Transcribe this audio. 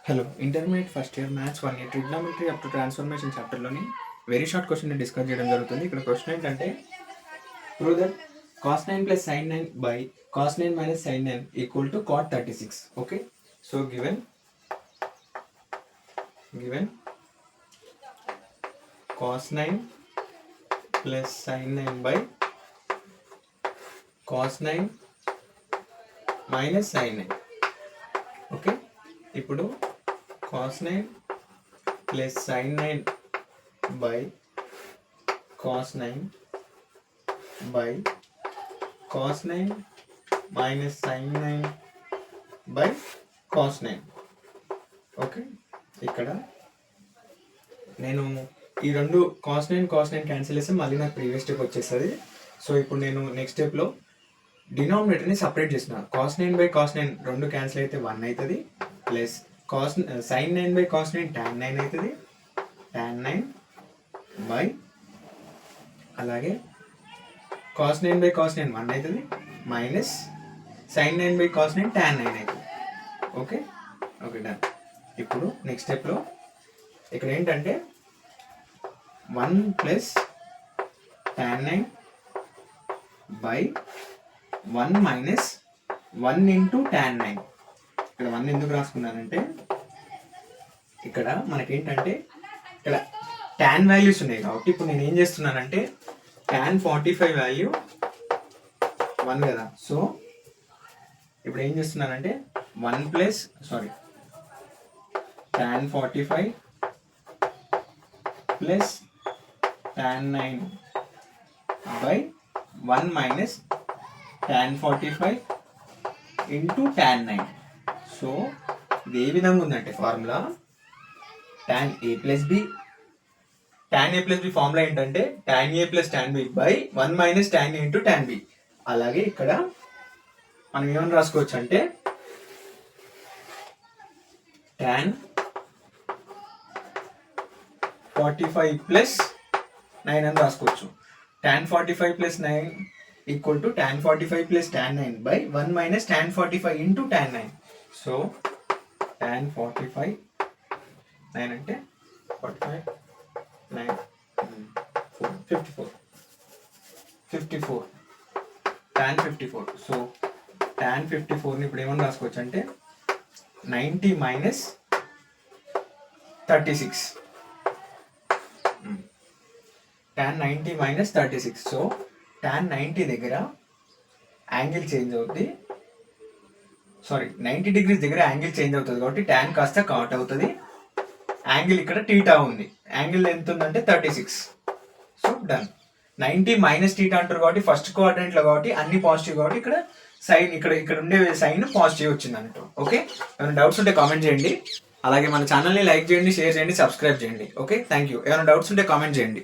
Hello intermediate first year maths 1 year trigonometry up to transformation చాప్టర్లోని very short question discuss చేయడం జరుగుతుంది. ఇక్కడ question ఏంటంటే prove that cos 9 plus sin 9 by cos 9 minus sin 9 equal to cot 36. Okay, so given cos 9 plus sin 9 by cos 9 minus sin 9. Okay, ఇప్పుడు cos 9 plus sin 9 by cos 9 by cos 9 minus sin 9 by cos 9. Okay, ఇక్కడ నేను ఈ రెండు cos 9 cancel చేస్తే మళ్ళీ నాకు previous step వచ్చేస్తుంది. So ఇప్పుడు నేను నెక్స్ట్ స్టెప్లో డినామినేటర్ని సపరేట్ చేసిన cos 9 by cos 9 రెండు క్యాన్సిల్ అయితే 1 అవుతుంది, plus sin 9 by cos 9 tan 9 అవుతుంది, tan 9 by అలాగే cos 9 by cos 9 1 అవుతుంది, minus sin 9 by cos 9 tan 9 అవుతుంది. Okay okay done. ఇప్పుడు నెక్స్ట్ స్టెప్లో ఇక్కడ ఏంటంటే 1 plus tan 9 by 1 minus 1 into tan 9. ఇక్కడ 1 ఎందుకు రాసుకున్నానంటే ఇక్కడ మనకేంటంటే ఇక్కడ tan వాల్యూస్ ఉన్నాయి కాబట్టి ఇప్పుడు నేను ఏం చేస్తున్నానంటే tan 45 వాల్యూ 1 కదా, సో ఇప్పుడు ఏం చేస్తున్నానంటే 1 plus tan 45 plus tan 9 by 1 minus tan 45 into tan 9. So ఇది ఏ విధంగా ఉందంటే formula tan a plus b, tan a plus b formula ఏంటంటే tan a plus tan b by 1 minus tan a into tan b. అలాగే ఇక్కడ మనం ఏమని రాసుకోవచ్చు అంటే tan 45 ప్లస్ 9 అని రాసుకోవచ్చు. tan 45 plus 9 equal to tan 45 plus tan 9 by 1 minus tan 45 into tan 9. So tan 45 9 అంటే 45 9 54 tan 54. సో tan 54ని ఇప్పుడు ఏమని రాసుకోవచ్చు అంటే 90 minus 36, tan 90 minus 36. So tan 90 దగ్గర యాంగిల్ చేంజ్ అవుతుంది, 90 డిగ్రీస్ దగ్గర యాంగిల్ చేంజ్ అవుతుంది కాబట్టి tan కాస్త కాట్ అవుతుంది. యాంగిల్ ఇక్కడ టీటా ఉంది, యాంగిల్ ఎంత ఉందంటే 36. So done. 90 మైనస్ టీటా అంటారు కాబట్టి ఫస్ట్ క్వాడ్రంట్లో కాబట్టి అన్ని పాజిటివ్ కాబట్టి ఇక్కడ సైన్ ఇక్కడ ఉండే సైన్ పాజిటివ్ వచ్చింది అన్నట్టు. ఓకే, ఏమైనా డౌట్స్ ఉంటే కామెంట్ చేయండి. అలాగే మన ఛానల్ని లైక్ చేయండి, షేర్ చేయండి, సబ్స్క్రైబ్ చేయండి. Okay, thank you. ఏమైనా డౌట్స్ ఉంటే కామెంట్ చేయండి.